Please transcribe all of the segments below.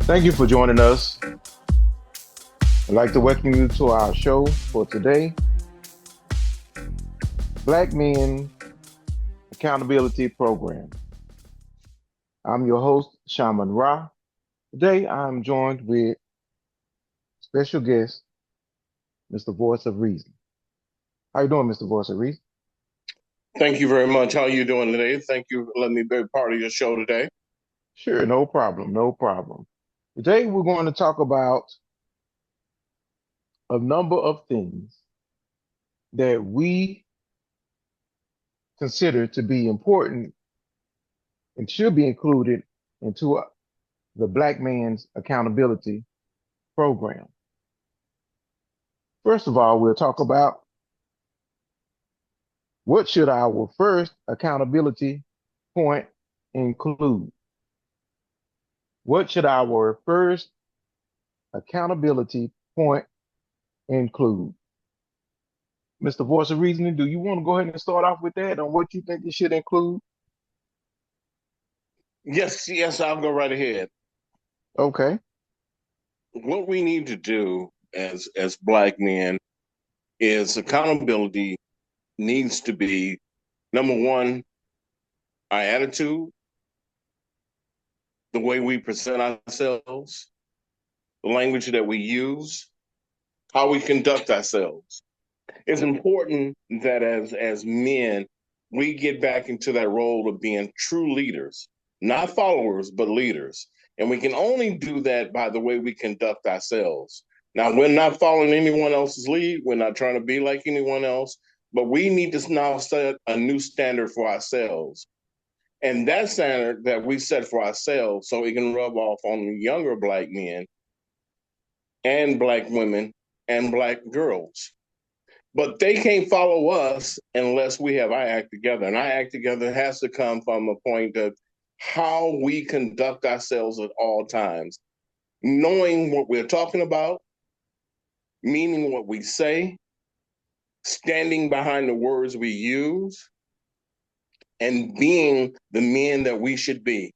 Thank you for joining us. I'd like to welcome you to our show for today, Black Men Accountability Program. I'm your host, Shaman Ra. Today, I'm joined with special guest, Mr. Voice of Reason. How you doing, Mr. Voice of Reason? Thank you very much. How are you doing today? Thank you for letting me be a part of your show today. Sure, no problem, no problem. Today, we're going to talk about a number of things that we consider to be important and should be included into the Black Man's Accountability Program. First of all, we'll talk about what should our first accountability point include? What should our first accountability point include? Mr. Voice of Reasoning, do you want to go ahead and start off with that on what you think it should include? Yes, I'll go right ahead. Okay. What we need to do as Black men is accountability needs to be number one, our attitude, the way we present ourselves, the language that we use, how we conduct ourselves. It's important that as men, we get back into that role of being true leaders, not followers, but leaders. And we can only do that by the way we conduct ourselves. Now, we're not following anyone else's lead. We're not trying to be like anyone else, but we need to now set a new standard for ourselves. And that standard that we set for ourselves, so it can rub off on the younger Black men and Black women and Black girls. But they can't follow us unless we have our act together. And our act together has to come from a point of how we conduct ourselves at all times, knowing what we're talking about, meaning what we say, standing behind the words we use, and being the men that we should be.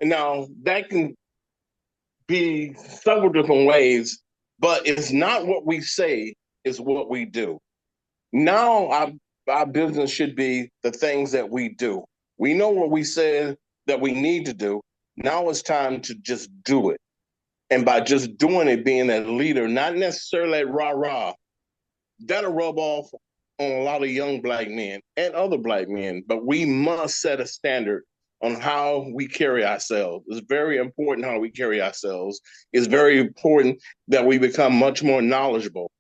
And now that can be several different ways, but it's not what we say, it's what we do. Now our business should be the things that we do. We know what we said that we need to do. Now it's time to just do it. And by just doing it, being that leader, not necessarily that rah-rah, that'll rub off on a lot of young Black men and other Black men. But we must set a standard on how we carry ourselves. It's very important how we carry ourselves. It's very important that we become much more knowledgeable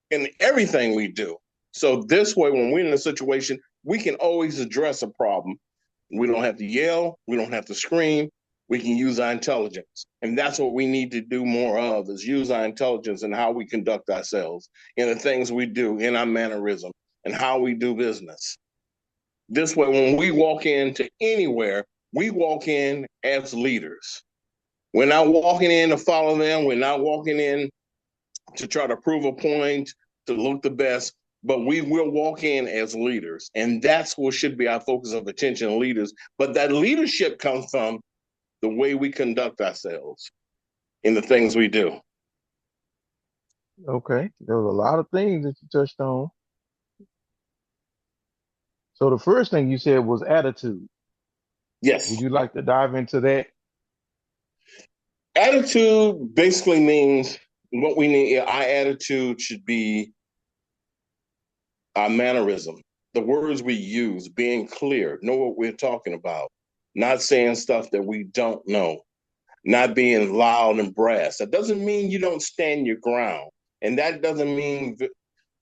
in everything we do. So this way, when we're in a situation, we can always address a problem. We don't have to yell. We don't have to scream. We can use our intelligence. And that's what we need to do more of, is use our intelligence in how we conduct ourselves, in the things we do, in our mannerism, and how we do business. This way, when we walk into anywhere, we walk in as leaders. We're not walking in to follow them. We're not walking in to try to prove a point, to look the best, but we will walk in as leaders. And that's what should be our focus of attention, leaders. But that leadership comes from the way we conduct ourselves in the things we do. Okay. There was a lot of things that you touched on. So the first thing you said was attitude. Would Yes. you like to dive into that? Attitude basically means what we need. Our attitude should be our mannerism, the words we use, being clear, know what we're talking about, not saying stuff that we don't know, not being loud and brass. That doesn't mean you don't stand your ground. And that doesn't mean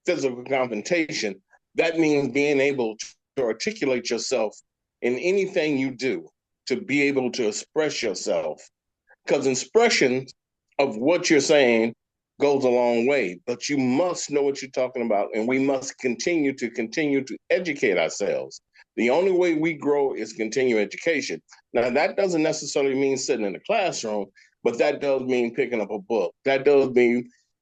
physical confrontation. That means being able to articulate yourself in anything you do, to be able to express yourself. Because expression of what you're saying goes a long way, but you must know what you're talking about, and we must continue to educate ourselves. The only way we grow is continue education. Now, that doesn't necessarily mean sitting in the classroom, but that does mean picking up a book. That does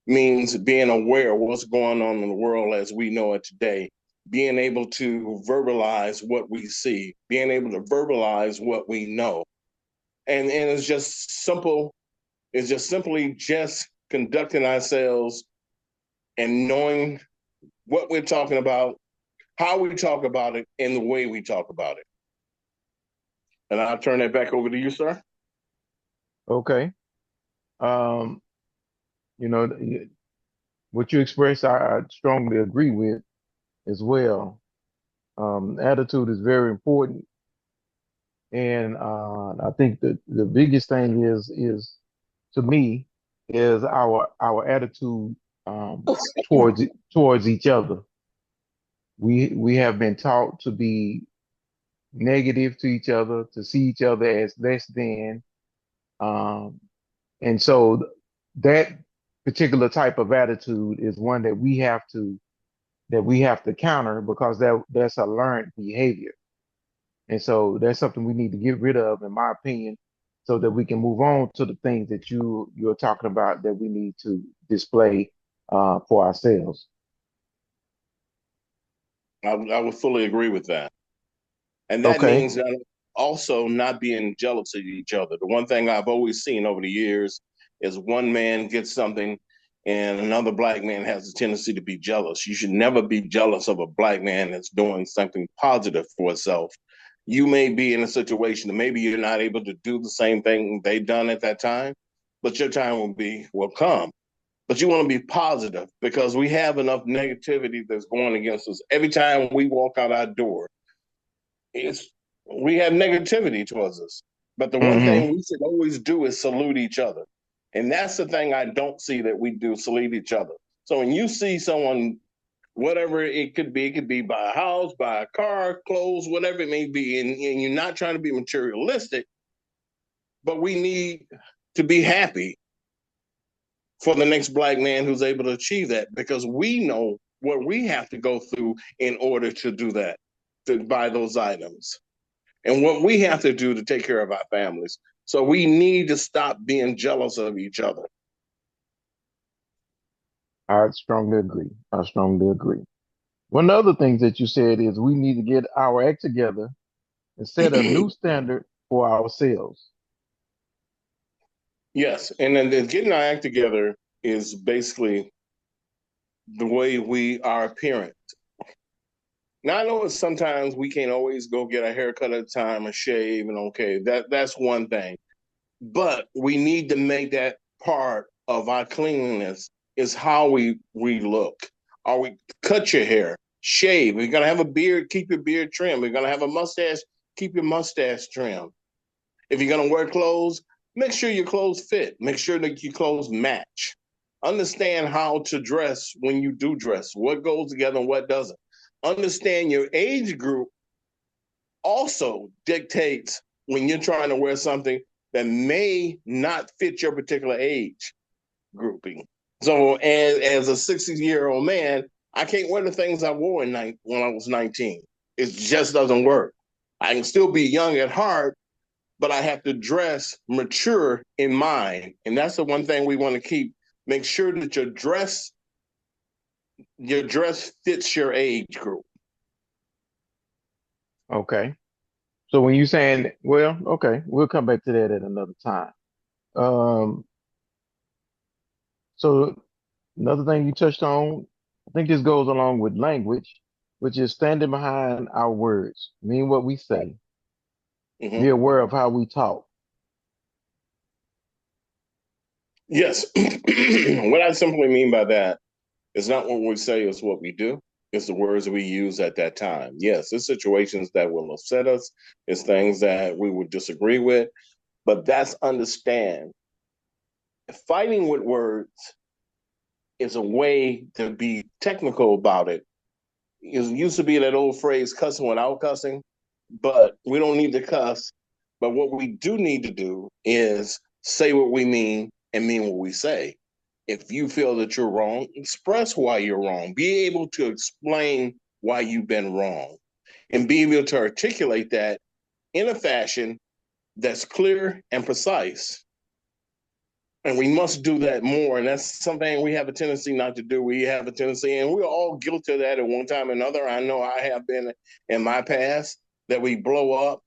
means being aware of what's going on in the world as we know it today, being able to verbalize what we see, being able to verbalize what we know. And it's just simple It's just simply just conducting ourselves and knowing what we're talking about, how we talk about it, and the way we talk about it. And I'll turn that back over to you, sir. Okay. Um, you know, what you expressed, I strongly agree with as well. Attitude is very important, and I think that the biggest thing is to me is our attitude towards each other. We have been taught to be negative to each other, to see each other as less than, um, and so that particular type of attitude is one that we have to counter because that's a learned behavior. And so that's something we need to get rid of, in my opinion, so that we can move on to the things that you're talking about that we need to display for ourselves. I would fully agree with that. And that Okay. means that also not being jealous of each other. The one thing I've always seen over the years is one man gets something and another black man has a tendency to be jealous. You should never be jealous of a black man that's doing something positive for itself. You may be in a situation that maybe you're not able to do the same thing they done at that time, but your time will come. But you want to be positive because we have enough negativity that's going against us. Every time we walk out our door, it's we have negativity towards us. But the one Hmm. thing we should always do is salute each other. And that's the thing I don't see that we do, salute each other. So when you see someone, whatever it could be buy a house, buy a car, clothes, whatever it may be, and you're not trying to be materialistic, but we need to be happy for the next black man who's able to achieve that because we know what we have to go through in order to do that, to buy those items and what we have to do to take care of our families. So we need to stop being jealous of each other. I strongly agree. I strongly agree. One of the other things that you said is we need to get our act together and set a new standard for ourselves. Yes, and then getting our act together is basically the way we are a parent. Now I know sometimes we can't always go get a haircut at a time, a shave, and okay, that's one thing. But we need to make that part of our cleanliness is how we look. Are we cut your hair, shave? If you're gonna have a beard, keep your beard trim. If you're gonna have a mustache, keep your mustache trim. If you're gonna wear clothes, make sure your clothes fit. Make sure that your clothes match. Understand how to dress when you do dress, what goes together and what doesn't. Understand your age group also dictates when you're trying to wear something that may not fit your particular age grouping. So, as a 60-year-old man, I can't wear the things I wore when I was 19. It just doesn't work. I can still be young at heart, but I have to dress mature in mind. And that's the one thing we want to keep. Make sure that your dress fits your age group. Okay. So when you saying, well, okay, we'll come back to that at another time. Um, so another thing you touched on, I think this goes along with language, which is standing behind our words, mean what we say, be Mm-hmm. aware of how we talk. Yes. What I simply mean by that is not what we say, it's what we do. It's the words we use at that time. Yes, it's situations that will upset us. It's things that we would disagree with. But that's understand. Fighting with words is a way to be technical about it. It used to be that old phrase, cussing without cussing, but we don't need to cuss. But what we do need to do is say what we mean and mean what we say. If you feel that you're wrong, express why you're wrong. Be able to explain why you've been wrong and be able to articulate that in a fashion that's clear and precise. And we must do that more. And that's something we have a tendency not to do. We have a tendency, and we're all guilty of that at one time or another. I know I have been in my past that we blow up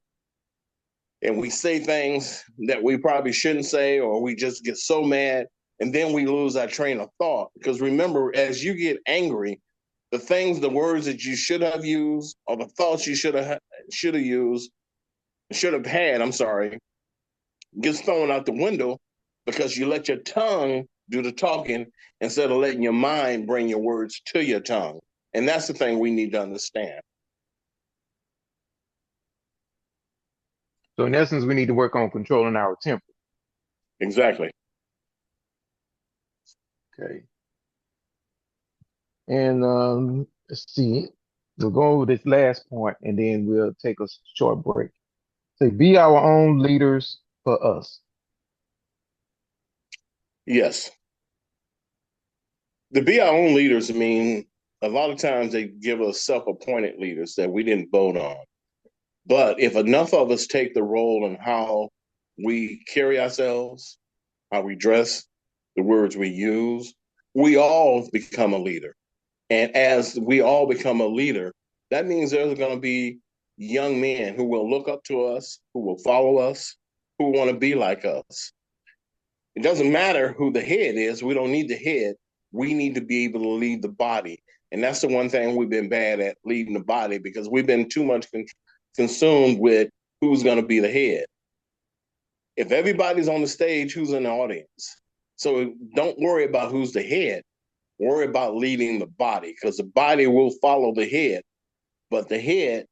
and we say things that we probably shouldn't say, or we just get so mad, and then we lose our train of thought. Because remember, as you get angry, the words that you should have used, or the thoughts you should have had, I'm sorry, gets thrown out the window because you let your tongue do the talking instead of letting your mind bring your words to your tongue. And that's the thing we need to understand. So in essence, we need to work on controlling our temper. Exactly. Okay. And let's see. We'll go over this last point and then we'll take a short break. Say, be our own leaders for us. Yes. To be our own leaders mean a lot of times they give us self-appointed leaders that we didn't vote on. But if enough of us take the role in how we carry ourselves, how we dress, the words we use, we all become a leader. And as we all become a leader, that means there's going to be young men who will look up to us, who will follow us, who want to be like us. It doesn't matter who the head is. We don't need the head. We need to be able to lead the body. And that's the one thing we've been bad at, leading the body, because we've been too much consumed with who's going to be the head. If everybody's on the stage, who's in the audience? So don't worry about who's the head. Worry about leading the body, because the body will follow the head. But the head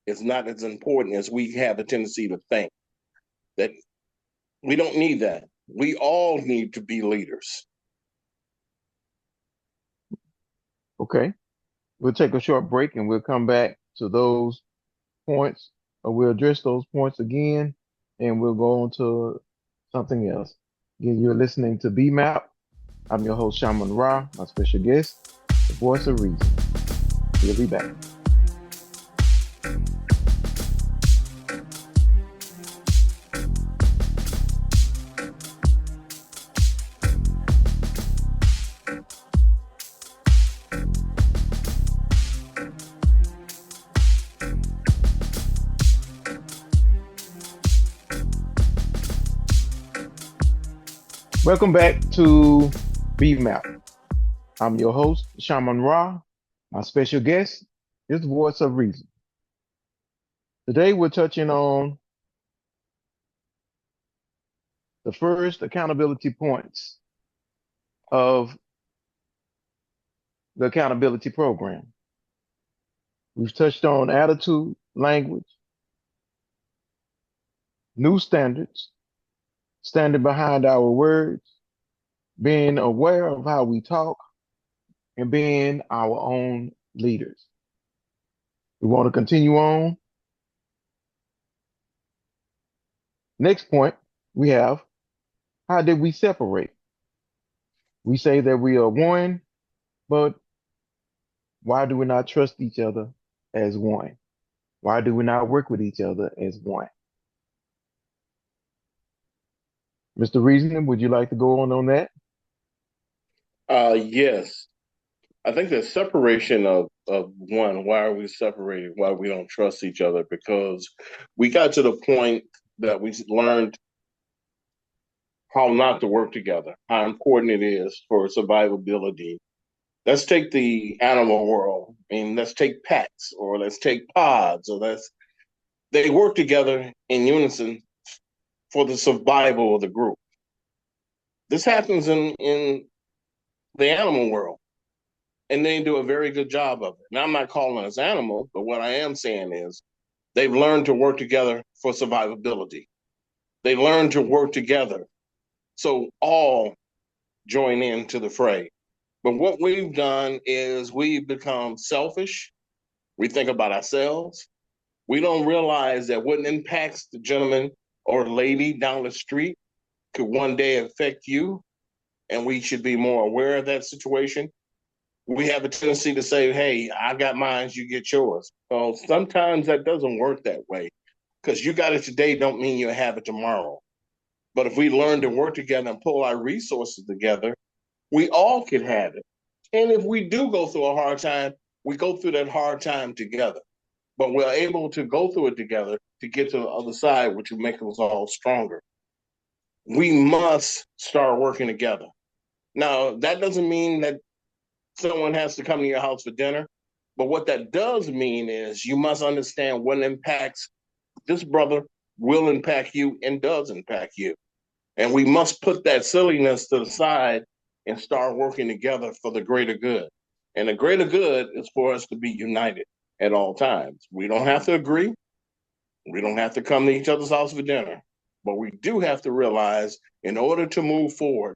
is not as important as we have a tendency to think. That we don't need that. We all need to be leaders. Okay. We'll take a short break and we'll come back to those points, or we'll address those points again, and we'll go on to something else. Again, you're listening to BMAP. I'm your host, Shaman Ra, my special guest, the voice of reason. We'll be back. Welcome back to BMAP. I'm your host, Shaman Ra. My special guest is the voice of reason. Today we're touching on the first accountability points of the accountability program. We've touched on attitude, language, new standards, standing behind our words, being aware of how we talk, and being our own leaders. We want to continue on. Next point we have, how did we separate? We say that we are one, but why do we not trust each other as one? Why do we not work with each other as one? Mr. Reasoning, would you like to go on that? Yes. I think the separation of one, why are we separated? Why we don't trust each other? Because we got to the point that we learned how not to work together, how important it is for survivability. Let's take the animal world. I mean, let's take packs, or let's take pods, they work together in unison for the survival of the group. This happens in the animal world, and they do a very good job of it. Now, I'm not calling us animals, but what I am saying is they've learned to work together for survivability. They learn to work together so all join into the fray. But what we've done is we've become selfish. We think about ourselves. We don't realize that what impacts the gentleman or lady down the street could one day affect you, and we should be more aware of that situation. We have a tendency to say, hey, I got mine, you get yours. Well, sometimes that doesn't work that way, because you got it today don't mean you'll have it tomorrow. But if we learn to work together and pull our resources together, we all can have it. And if we do go through a hard time, we go through that hard time together. but we're able to go through it together to get to the other side, which will make us all stronger. We must start working together. Now, that doesn't mean that someone has to come to your house for dinner, but what that does mean is you must understand what impacts this brother will impact you and does impact you. And we must put that silliness to the side and start working together for the greater good. And the greater good is for us to be united at all times. We don't have to agree. We don't have to come to each other's house for dinner. But we do have to realize in order to move forward,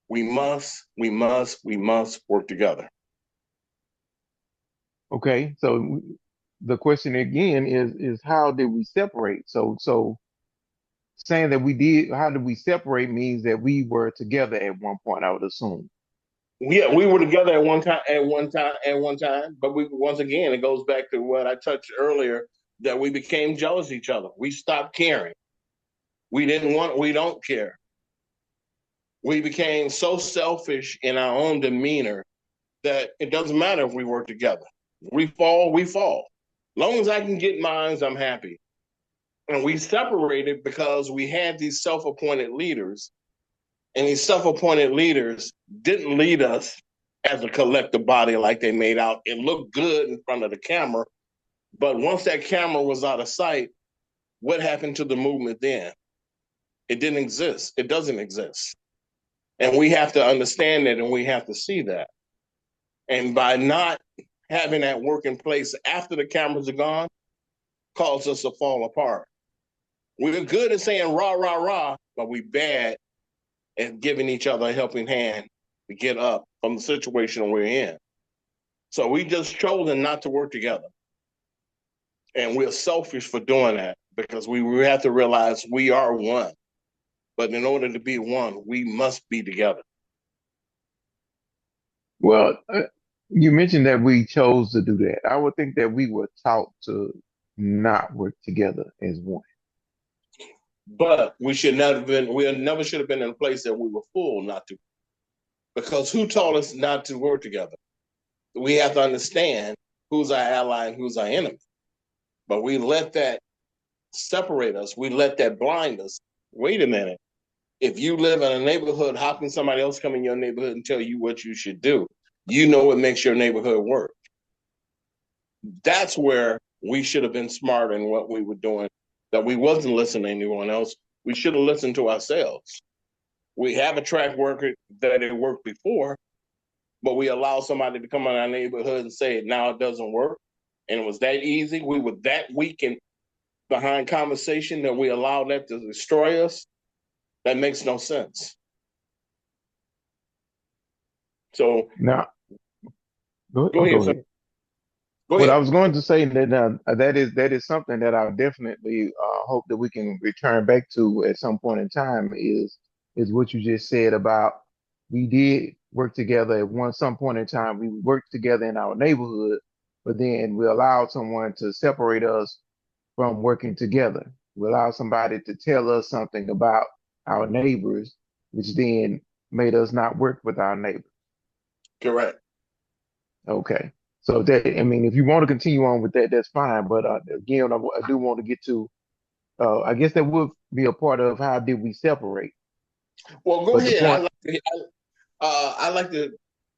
we must work together. Okay, so the question again is how did we separate? So saying that we did, how did we separate means that we were together at one point, I would assume. Yeah, we were together at one time. But we once again, it goes back to what I touched earlier that we became jealous of each other. We stopped caring. We don't care. We became so selfish in our own demeanor that it doesn't matter if we work together. We fall, we fall. Long as I can get mines, I'm happy. And we separated because we had these self-appointed leaders, and these self-appointed leaders didn't lead us as a collective body like they made out. It looked good in front of the camera, but once that camera was out of sight, what happened to the movement then? It didn't exist. It doesn't exist. And we have to understand that and we have to see that. And by not having that work in place after the cameras are gone, causes us to fall apart. We're good at saying rah, rah, rah, but we bad at giving each other a helping hand to get up from the situation we're in. So we just chosen not to work together. And we're selfish for doing that because we have to realize we are one. But in order to be one, we must be together. Well, you mentioned that we chose to do that. I would think that we were taught to not work together as one. But we never should have been in a place that we were full not to. Because who taught us not to work together? We have to understand who's our ally and who's our enemy. But we let that separate us. We let that blind us. Wait a minute. If you live in a neighborhood, how can somebody else come in your neighborhood and tell you what you should do? You know what makes your neighborhood work. That's where we should have been smart in what we were doing, that we wasn't listening to anyone else. We should have listened to ourselves. We have a track record that it worked before, but we allow somebody to come in our neighborhood and say now it doesn't work. And it was that easy. We were that weak and behind conversation that we allowed that to destroy us. That makes no sense. So Now, go ahead, go sir. ahead. Go What I ahead. was going to say that that is something that I definitely hope that we can return back to at some point in time is what you just said about we did work together at one some point in time. We worked together in our neighborhood, but then we allowed someone to separate us from working together. We allowed somebody to tell us something about our neighbors, which then made us not work with our neighbors. Correct. Okay. So that, I mean, if you want to continue on with that, that's fine. But again, I do want to get to, I guess that would be a part of how did we separate. Well, go But the ahead. point I like to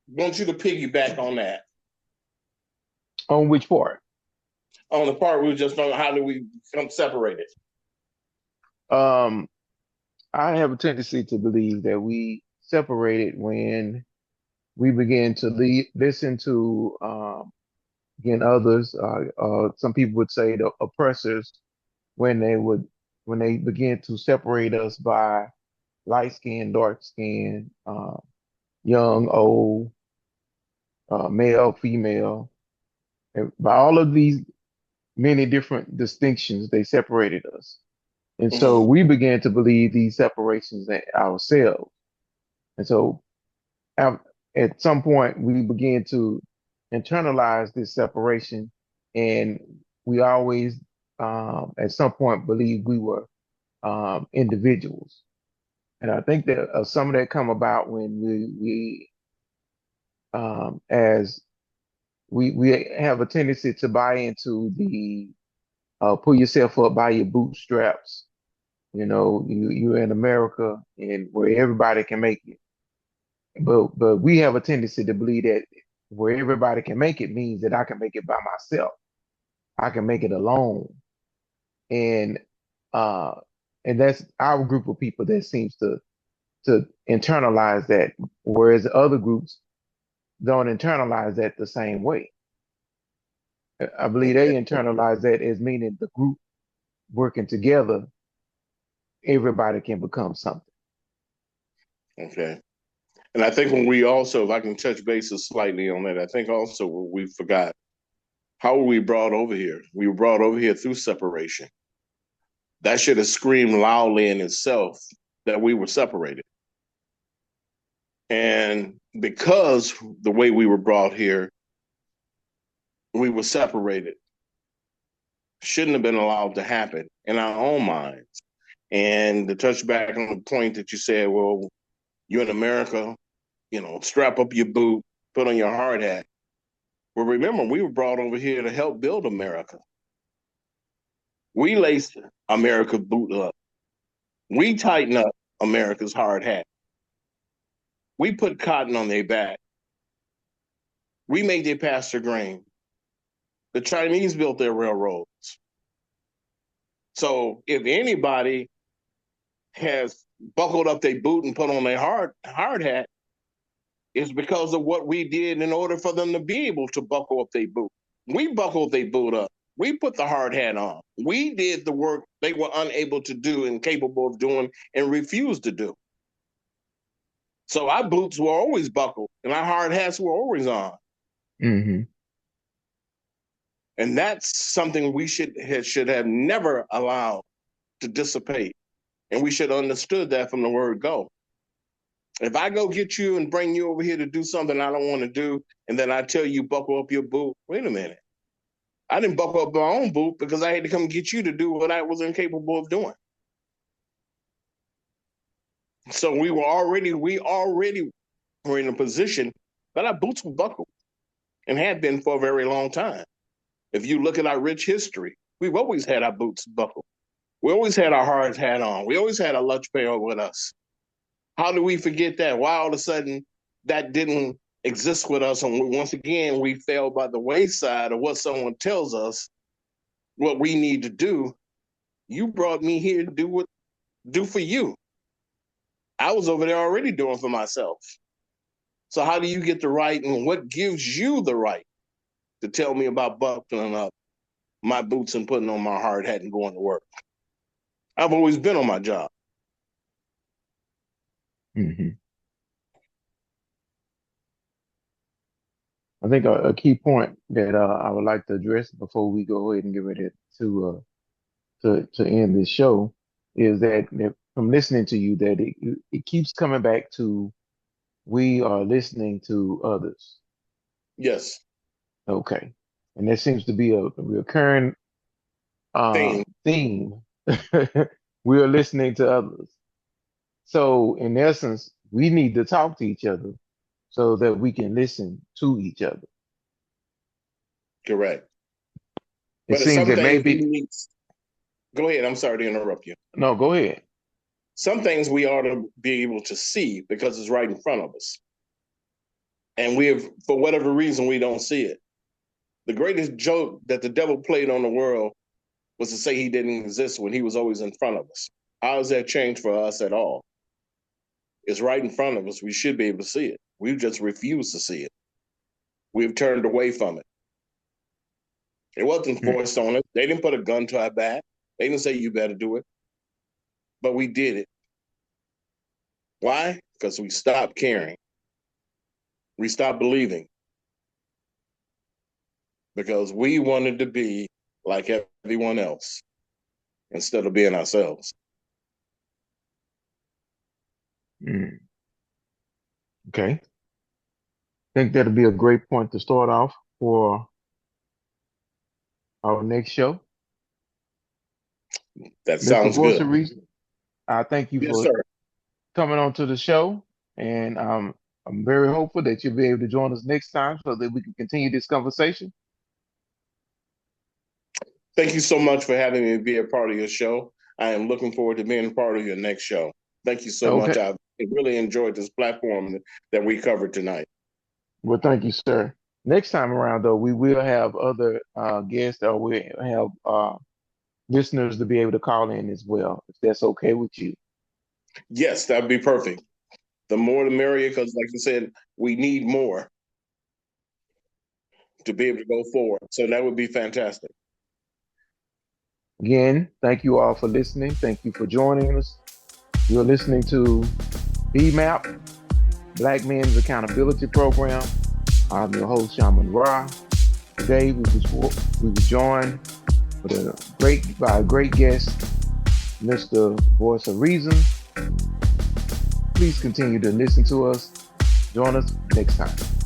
want you to piggyback on that. on which part? On the part we were just on how do we become separated? Um, I have a tendency to believe that we separated when we began to listen to, again, others. Some people would say the oppressors when when they began to separate us by light skin, dark skin, young, old, male, female. And by all of these many different distinctions, they separated us. And so Mm-hmm. we began to believe these separations ourselves. And so at, at some point, we began to internalize this separation. And we always, at some point, believed we were individuals. And I think that some of that come about when as we have a tendency to buy into the pull yourself up by your bootstraps. You know, you're in America and where everybody can make it. But we have a tendency to believe that where everybody can make it means that I can make it by myself. I can make it alone. And uh and that's our group of people that seems to internalize that, whereas other groups don't internalize that the same way. I believe they internalize that as meaning the group working together, everybody can become something. Okay. And I think when we also, if I can touch bases slightly on that, I think also what we forgot, how were we brought over here? We were brought over here through separation. That should have screamed loudly in itself that we were separated. And because the way we were brought here, we were separated. Shouldn't have been allowed to happen in our own minds. And to touch back on the point that you said, well, you're in America, you know, strap up your boot, put on your hard hat. Well, remember, we were brought over here to help build America. We laced America's boot up. We tighten up America's hard hat. We put cotton on their back. We made their pasture grain. The Chinese built their railroads. So if anybody has buckled up their boot and put on their hard hat, it's because of what we did in order for them to be able to buckle up their boot. We buckled their boot up. We put the hard hat on. We did the work they were unable to do and capable of doing and refused to do. So our boots were always buckled and our hard hats were always on. Mm-hmm. And that's something we should have never allowed to dissipate. And we should have understood that from the word go. If I go get you and bring you over here to do something I don't want to do, and then I tell you buckle up your boot, wait a minute. I didn't buckle up my own boot because I had to come get you to do what I was incapable of doing. So we already were in a position that our boots were buckled and had been for a very long time. If you look at our rich history, we've always had our boots buckled. We always had our hard hat on. We always had a lunch pail with us. How do we forget that? Why all of a sudden that didn't exist with us? And once again, we fell by the wayside of what someone tells us what we need to do. You brought me here to do for you. I was over there already doing for myself. So how do you get the right, and what gives you the right to tell me about buckling up my boots and putting on my hard hat and going to work? I've always been on my job. Mm-hmm. I think a key point that I would like to address before we go ahead and get ready to end this show is that from listening to you, that it keeps coming back to we are listening to others. Yes. Okay, and there seems to be a recurring theme. We are listening to others. So in essence, we need to talk to each other so that we can listen to each other. Correct. It But at seems some that things we maybe, need. Go ahead. I'm sorry to interrupt you. no, go ahead. Some things we ought to be able to see because it's right in front of us. And we have, for whatever reason, we don't see it. The greatest joke that the devil played on the world was to say he didn't exist when he was always in front of us. How has that changed for us at all? It's right in front of us. We should be able to see it. We've just refused to see it. We've turned away from it. It wasn't Hmm. forced on us. They didn't put a gun to our back. They didn't say you better do it. But we did it. Why? Because we stopped caring. We stopped believing. Because we wanted to be like everyone else instead of being ourselves. Mm. Okay. I think that'll be a great point to start off for our next show. That Mr. sounds good. Voice, I thank you Yes, for sir. coming on to the show. And I'm very hopeful that you'll be able to join us next time so that we can continue this conversation. Thank you so much for having me be a part of your show. I am looking forward to being a part of your next show. Thank you so much. Okay. I really enjoyed this platform that we covered tonight. Well, thank you, sir. Next time around, though, we will have other guests, or we have listeners to be able to call in as well, if that's okay with you. Yes, that'd be perfect. The more the merrier, because like I said, we need more to be able to go forward. So that would be fantastic. Again, thank you all for listening. Thank you for joining us. You're listening to BMAP, Black Men's Accountability Program. I'm your host, Shaman Ra. Today we were joined by a great guest, Mr. Voice of Reason. Please continue to listen to us. Join us next time.